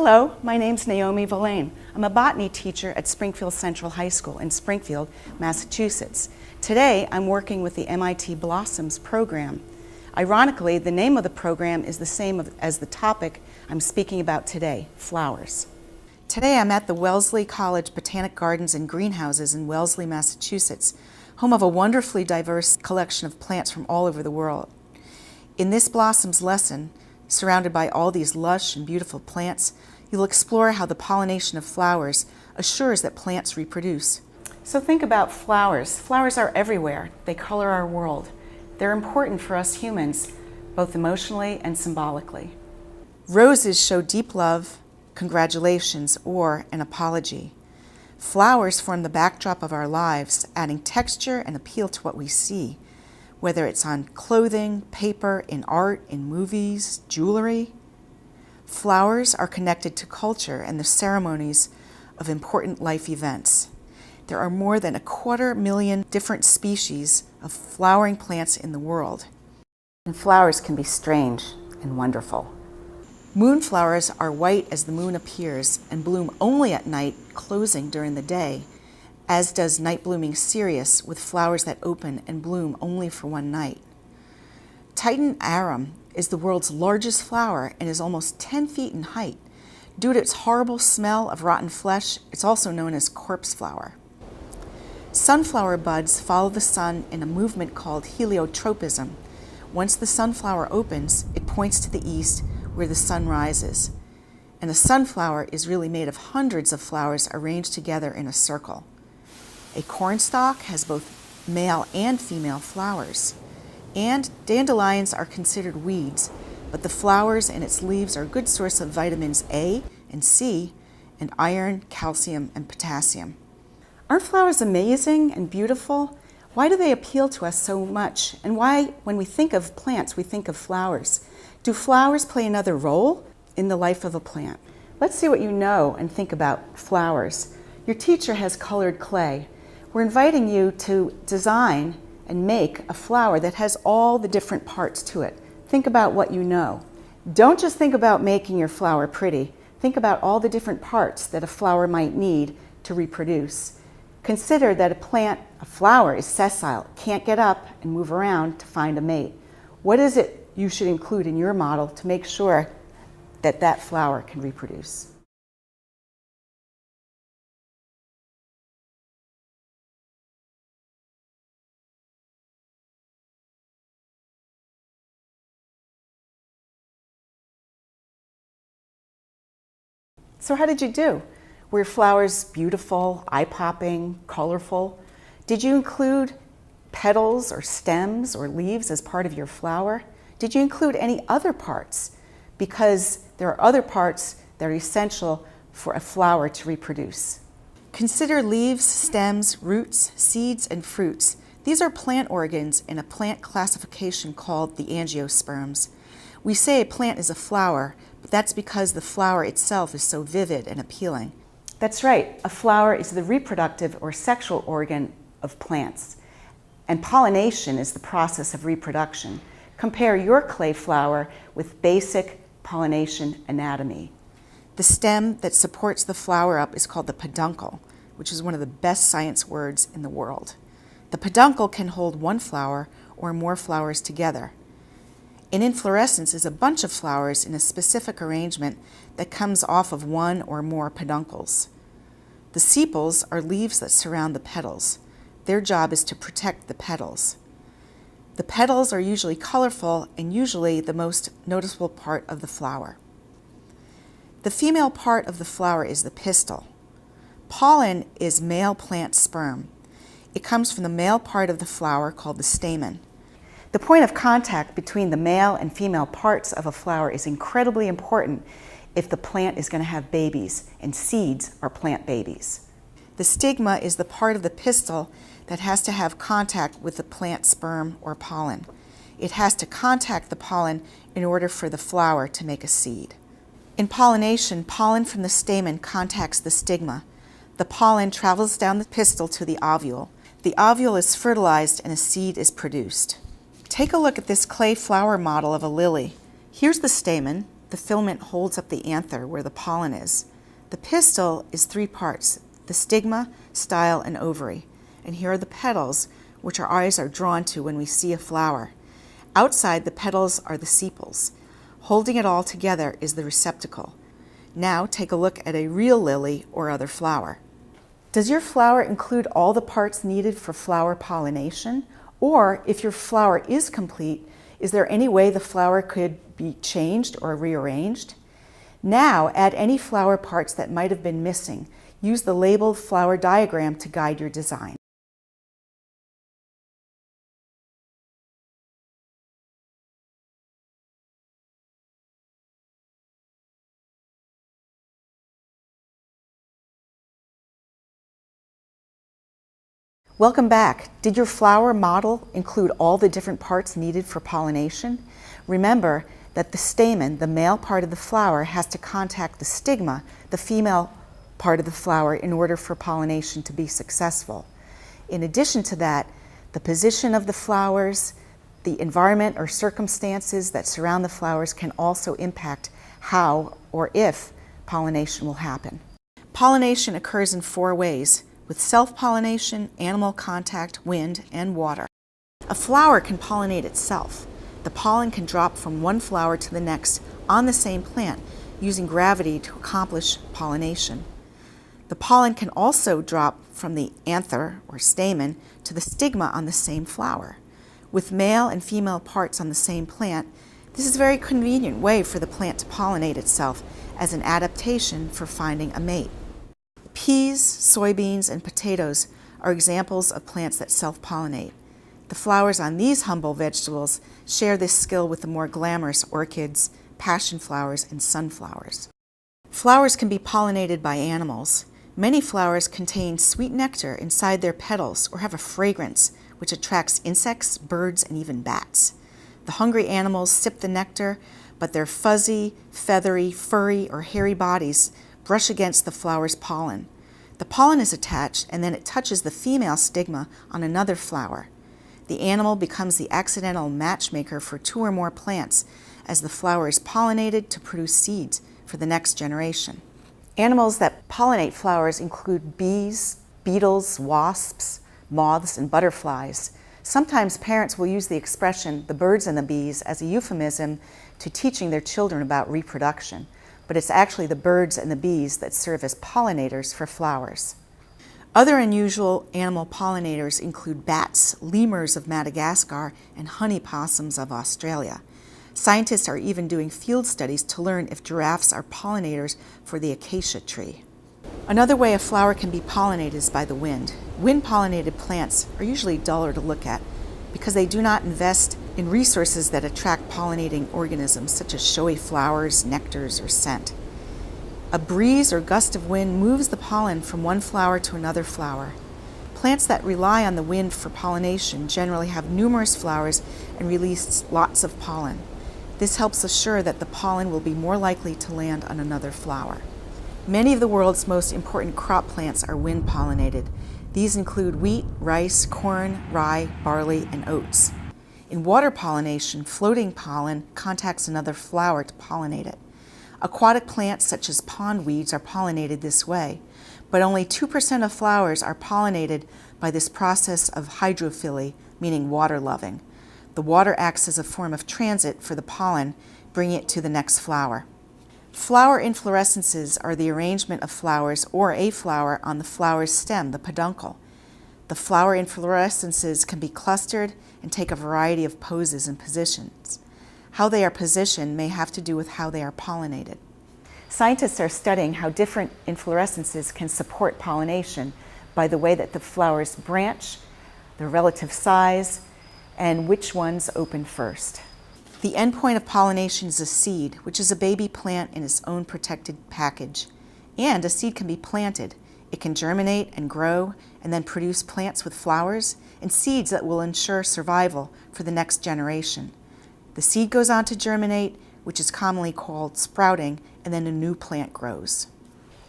Hello, my name's Naomi Villain. I'm a botany teacher at Springfield Central High School in Springfield, Massachusetts. Today, I'm working with the MIT Blossoms program. Ironically, the name of the program is the same as the topic I'm speaking about today, flowers. Today, I'm at the Wellesley College Botanic Gardens and Greenhouses in Wellesley, Massachusetts, home of a wonderfully diverse collection of plants from all over the world. In this Blossoms lesson, surrounded by all these lush and beautiful plants, you'll explore how the pollination of flowers assures that plants reproduce. So think about flowers. Flowers are everywhere. They color our world. They're important for us humans, both emotionally and symbolically. Roses show deep love, congratulations, or an apology. Flowers form the backdrop of our lives, adding texture and appeal to what we see, whether it's on clothing, paper, in art, in movies, jewelry. Flowers are connected to culture and the ceremonies of important life events. There are more than 250,000 different species of flowering plants in the world. And flowers can be strange and wonderful. Moonflowers are white as the moon appears and bloom only at night, closing during the day, as does night-blooming cereus with flowers that open and bloom only for one night. Titan arum is the world's largest flower and is almost 10 feet in height. Due to its horrible smell of rotten flesh, it's also known as corpse flower. Sunflower buds follow the sun in a movement called heliotropism. Once the sunflower opens, it points to the east where the sun rises. And a sunflower is really made of hundreds of flowers arranged together in a circle. A cornstalk has both male and female flowers. And dandelions are considered weeds, but the flowers and its leaves are a good source of vitamins A and C, and iron, calcium, and potassium. Aren't flowers amazing and beautiful? Why do they appeal to us so much? And why, when we think of plants, we think of flowers? Do flowers play another role in the life of a plant? Let's see what you know and think about flowers. Your teacher has colored clay. We're inviting you to design and make a flower that has all the different parts to it. Think about what you know. Don't just think about making your flower pretty. Think about all the different parts that a flower might need to reproduce. Consider that a flower is sessile, can't get up and move around to find a mate. What is it you should include in your model to make sure that that flower can reproduce? So how did you do? Were flowers beautiful, eye-popping, colorful? Did you include petals or stems or leaves as part of your flower? Did you include any other parts? Because there are other parts that are essential for a flower to reproduce. Consider leaves, stems, roots, seeds, and fruits. These are plant organs in a plant classification called the angiosperms. We say a plant is a flower, but that's because the flower itself is so vivid and appealing. That's right, a flower is the reproductive or sexual organ of plants, and pollination is the process of reproduction. Compare your clay flower with basic pollination anatomy. The stem that supports the flower up is called the peduncle, which is one of the best science words in the world. The peduncle can hold one flower or more flowers together. An inflorescence is a bunch of flowers in a specific arrangement that comes off of one or more peduncles. The sepals are leaves that surround the petals. Their job is to protect the petals. The petals are usually colorful and usually the most noticeable part of the flower. The female part of the flower is the pistil. Pollen is male plant sperm. It comes from the male part of the flower called the stamen. The point of contact between the male and female parts of a flower is incredibly important if the plant is going to have babies, and seeds are plant babies. The stigma is the part of the pistil that has to have contact with the plant sperm or pollen. It has to contact the pollen in order for the flower to make a seed. In pollination, pollen from the stamen contacts the stigma. The pollen travels down the pistil to the ovule. The ovule is fertilized and a seed is produced. Take a look at this clay flower model of a lily. Here's the stamen, The filament holds up the anther where the pollen is. The pistil is 3 parts: the stigma, style, and ovary. And here are the petals, which our eyes are drawn to when we see a flower. Outside the petals are the sepals. Holding it all together is the receptacle. Now take a look at a real lily or other flower. Does your flower include all the parts needed for flower pollination? Or if your flower is complete, is there any way the flower could be changed or rearranged? Now add any flower parts that might have been missing. Use the labeled flower diagram to guide your design. Welcome back. Did your flower model include all the different parts needed for pollination? Remember that the stamen, the male part of the flower, has to contact the stigma, the female part of the flower, in order for pollination to be successful. In addition to that, the position of the flowers, the environment or circumstances that surround the flowers can also impact how or if pollination will happen. Pollination occurs in 4 ways: with self-pollination, animal contact, wind, and water. A flower can pollinate itself. The pollen can drop from one flower to the next on the same plant using gravity to accomplish pollination. The pollen can also drop from the anther or stamen to the stigma on the same flower. With male and female parts on the same plant, this is a very convenient way for the plant to pollinate itself as an adaptation for finding a mate. Peas, soybeans, and potatoes are examples of plants that self-pollinate. The flowers on these humble vegetables share this skill with the more glamorous orchids, passion flowers, and sunflowers. Flowers can be pollinated by animals. Many flowers contain sweet nectar inside their petals or have a fragrance which attracts insects, birds, and even bats. The hungry animals sip the nectar, but their fuzzy, feathery, furry, or hairy bodies brush against the flower's pollen. The pollen is attached, and then it touches the female stigma on another flower. The animal becomes the accidental matchmaker for 2 or more plants as the flower is pollinated to produce seeds for the next generation. Animals that pollinate flowers include bees, beetles, wasps, moths, and butterflies. Sometimes parents will use the expression "the birds and the bees" as a euphemism to teaching their children about reproduction, but it's actually the birds and the bees that serve as pollinators for flowers. Other unusual animal pollinators include bats, lemurs of Madagascar, and honey possums of Australia. Scientists are even doing field studies to learn if giraffes are pollinators for the acacia tree. Another way a flower can be pollinated is by the wind. Wind-pollinated plants are usually duller to look at because they do not invest in resources that attract pollinating organisms such as showy flowers, nectars, or scent. A breeze or gust of wind moves the pollen from one flower to another flower. Plants that rely on the wind for pollination generally have numerous flowers and release lots of pollen. This helps assure that the pollen will be more likely to land on another flower. Many of the world's most important crop plants are wind-pollinated. These include wheat, rice, corn, rye, barley, and oats. In water pollination, floating pollen contacts another flower to pollinate it. Aquatic plants such as pondweeds are pollinated this way, but only 2% of flowers are pollinated by this process of hydrophily, meaning water-loving. The water acts as a form of transit for the pollen, bringing it to the next flower. Flower inflorescences are the arrangement of flowers or a flower on the flower's stem, the peduncle. The flower inflorescences can be clustered and take a variety of poses and positions. How they are positioned may have to do with how they are pollinated. Scientists are studying how different inflorescences can support pollination by the way that the flowers branch, their relative size, and which ones open first. The endpoint of pollination is a seed, which is a baby plant in its own protected package. And a seed can be planted. It can germinate and grow and then produce plants with flowers and seeds that will ensure survival for the next generation. The seed goes on to germinate, which is commonly called sprouting, and then a new plant grows.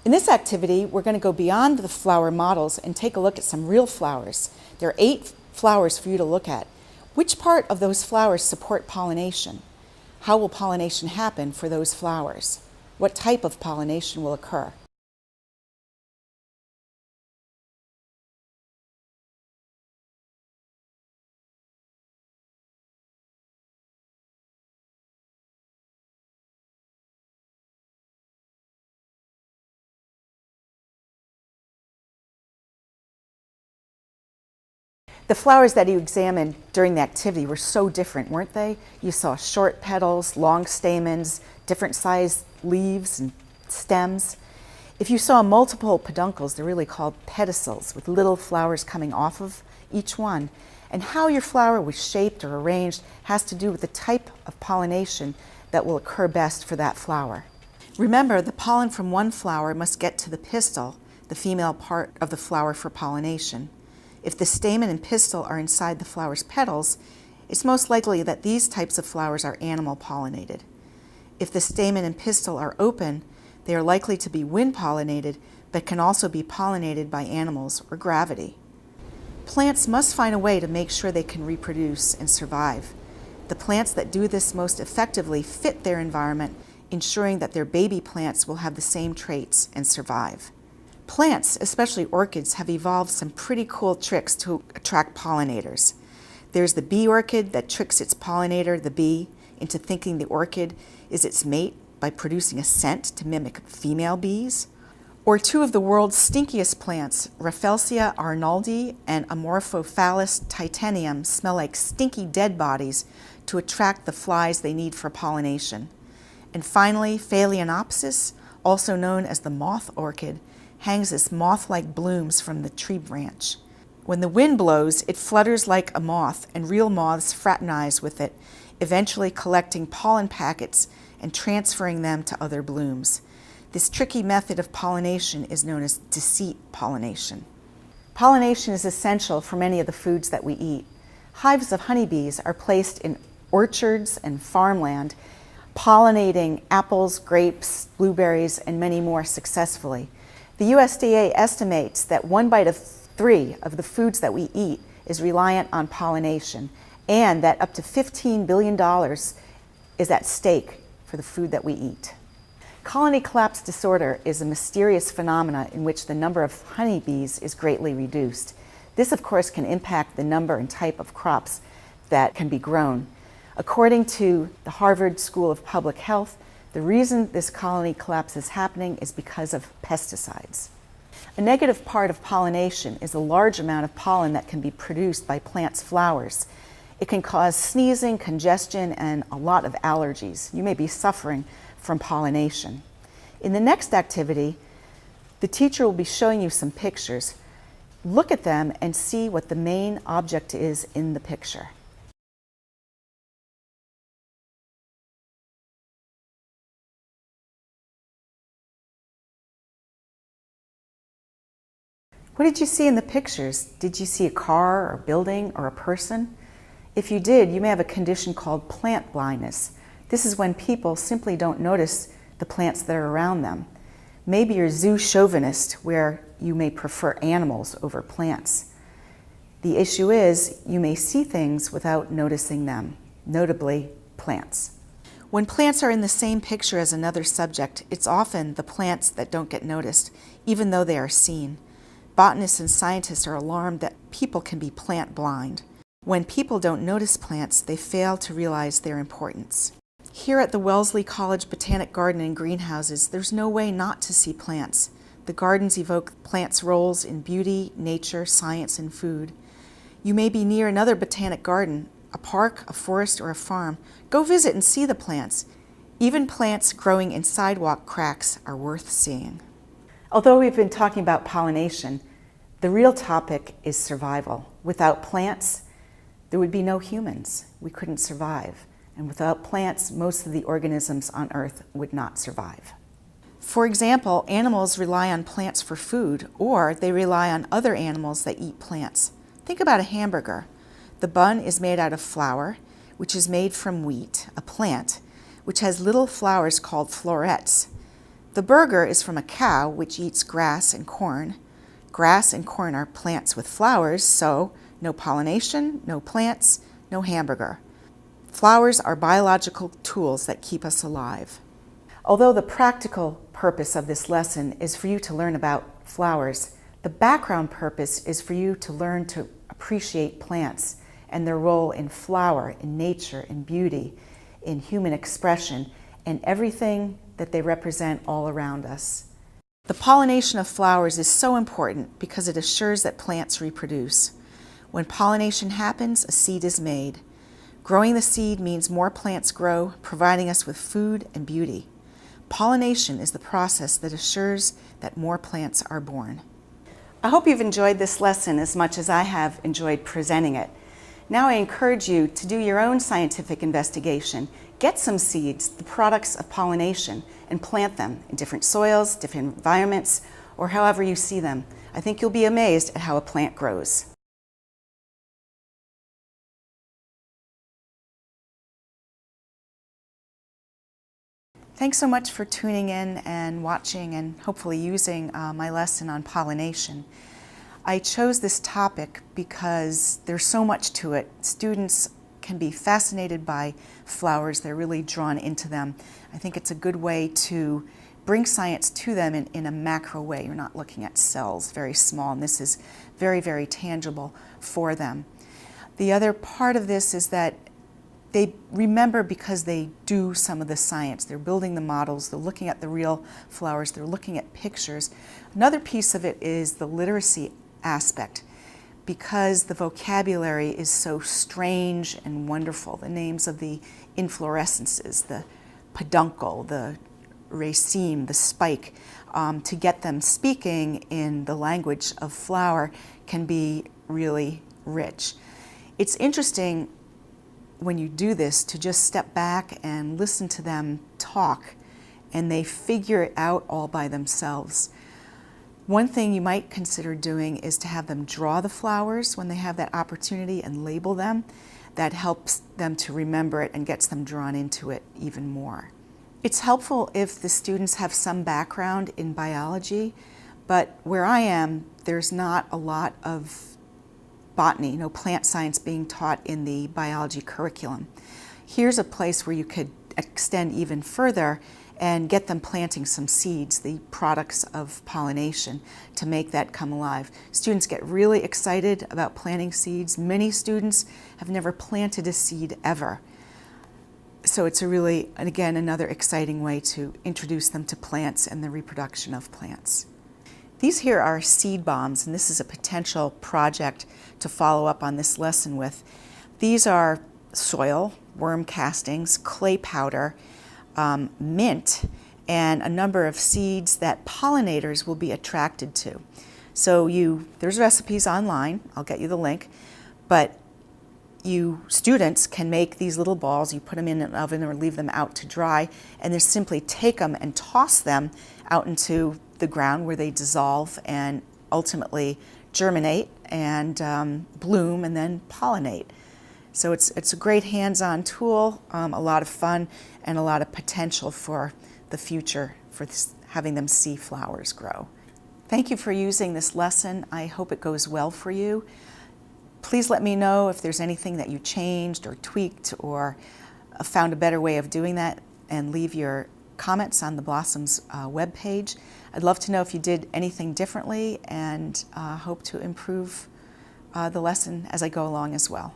In this activity, we're going to go beyond the flower models and take a look at some real flowers. There are 8 flowers for you to look at. Which part of those flowers support pollination? How will pollination happen for those flowers? What type of pollination will occur? The flowers that you examined during the activity were so different, weren't they? You saw short petals, long stamens, different sized leaves and stems. If you saw multiple peduncles, they're really called pedicels, with little flowers coming off of each one. And how your flower was shaped or arranged has to do with the type of pollination that will occur best for that flower. Remember, the pollen from one flower must get to the pistil, the female part of the flower for pollination. If the stamen and pistil are inside the flower's petals, it's most likely that these types of flowers are animal pollinated. If the stamen and pistil are open, they are likely to be wind pollinated, but can also be pollinated by animals or gravity. Plants must find a way to make sure they can reproduce and survive. The plants that do this most effectively fit their environment, ensuring that their baby plants will have the same traits and survive. Plants, especially orchids, have evolved some pretty cool tricks to attract pollinators. There's the bee orchid that tricks its pollinator, the bee, into thinking the orchid is its mate by producing a scent to mimic female bees. Or two of the world's stinkiest plants, Rafflesia arnoldi and Amorphophallus titanium, smell like stinky dead bodies to attract the flies they need for pollination. And finally, Phalaenopsis, also known as the moth orchid, hangs its moth-like blooms from the tree branch. When the wind blows, it flutters like a moth, and real moths fraternize with it, eventually collecting pollen packets and transferring them to other blooms. This tricky method of pollination is known as deceit pollination. Pollination is essential for many of the foods that we eat. Hives of honeybees are placed in orchards and farmland, pollinating apples, grapes, blueberries, and many more successfully. The USDA estimates that 1 bite of 3 of the foods that we eat is reliant on pollination, and that up to $15 billion is at stake for the food that we eat. Colony collapse disorder is a mysterious phenomenon in which the number of honeybees is greatly reduced. This, of course, can impact the number and type of crops that can be grown. According to the Harvard School of Public Health, the reason this colony collapse is happening is because of pesticides. A negative part of pollination is a large amount of pollen that can be produced by plants' flowers. It can cause sneezing, congestion, and a lot of allergies. You may be suffering from pollination. In the next activity, the teacher will be showing you some pictures. Look at them and see what the main object is in the picture. What did you see in the pictures? Did you see a car or a building or a person? If you did, you may have a condition called plant blindness. This is when people simply don't notice the plants that are around them. Maybe you're zoo chauvinist, where you may prefer animals over plants. The issue is you may see things without noticing them, notably plants. When plants are in the same picture as another subject, it's often the plants that don't get noticed, even though they are seen. Botanists and scientists are alarmed that people can be plant blind. When people don't notice plants, they fail to realize their importance. Here at the Wellesley College Botanic Garden and Greenhouses, there's no way not to see plants. The gardens evoke plants' roles in beauty, nature, science, and food. You may be near another botanic garden, a park, a forest, or a farm. Go visit and see the plants. Even plants growing in sidewalk cracks are worth seeing. Although we've been talking about pollination, the real topic is survival. Without plants, there would be no humans. We couldn't survive. And without plants, most of the organisms on Earth would not survive. For example, animals rely on plants for food, or they rely on other animals that eat plants. Think about a hamburger. The bun is made out of flour, which is made from wheat, a plant, which has little flowers called florets. The burger is from a cow, which eats grass and corn. Grass and corn are plants with flowers, so no pollination, no plants, no hamburger. Flowers are biological tools that keep us alive. Although the practical purpose of this lesson is for you to learn about flowers, the background purpose is for you to learn to appreciate plants and their role in flower, in nature, in beauty, in human expression, and everything that they represent all around us. The pollination of flowers is so important because it assures that plants reproduce. When pollination happens, a seed is made. Growing the seed means more plants grow, providing us with food and beauty. Pollination is the process that assures that more plants are born. I hope you've enjoyed this lesson as much as I have enjoyed presenting it. Now I encourage you to do your own scientific investigation. Get some seeds, the products of pollination, and plant them in different soils, different environments, or however you see them. I think you'll be amazed at how a plant grows. Thanks so much for tuning in and watching and hopefully using my lesson on pollination. I chose this topic because there's so much to it. Students can be fascinated by flowers. They're really drawn into them. I think it's a good way to bring science to them in a macro way. You're not looking at cells, very small, and this is very, very tangible for them. The other part of this is that they remember because they do some of the science. They're building the models, they're looking at the real flowers, they're looking at pictures. Another piece of it is the literacy aspect. Because the vocabulary is so strange and wonderful, the names of the inflorescences, the peduncle, the raceme, the spike, to get them speaking in the language of flower can be really rich. It's interesting when you do this to just step back and listen to them talk, and they figure it out all by themselves. One thing you might consider doing is to have them draw the flowers when they have that opportunity and label them. That helps them to remember it and gets them drawn into it even more. It's helpful if the students have some background in biology, but where I am, there's not a lot of botany, no plant science being taught in the biology curriculum. Here's a place where you could extend even further and get them planting some seeds, the products of pollination, to make that come alive. Students get really excited about planting seeds. Many students have never planted a seed ever. So it's a really, again, another exciting way to introduce them to plants and the reproduction of plants. These here are seed bombs, and this is a potential project to follow up on this lesson with. These are soil, worm castings, clay powder, mint, and a number of seeds that pollinators will be attracted to. So there's recipes online, I'll get you the link, but you students can make these little balls. You put them in an oven or leave them out to dry, and then simply take them and toss them out into the ground where they dissolve and ultimately germinate and bloom and then pollinate. So it's a great hands-on tool, a lot of fun, and a lot of potential for the future for having them see flowers grow. Thank you for using this lesson. I hope it goes well for you. Please let me know if there's anything that you changed or tweaked or found a better way of doing that, and leave your comments on the Blossoms webpage. I'd love to know if you did anything differently, and hope to improve the lesson as I go along as well.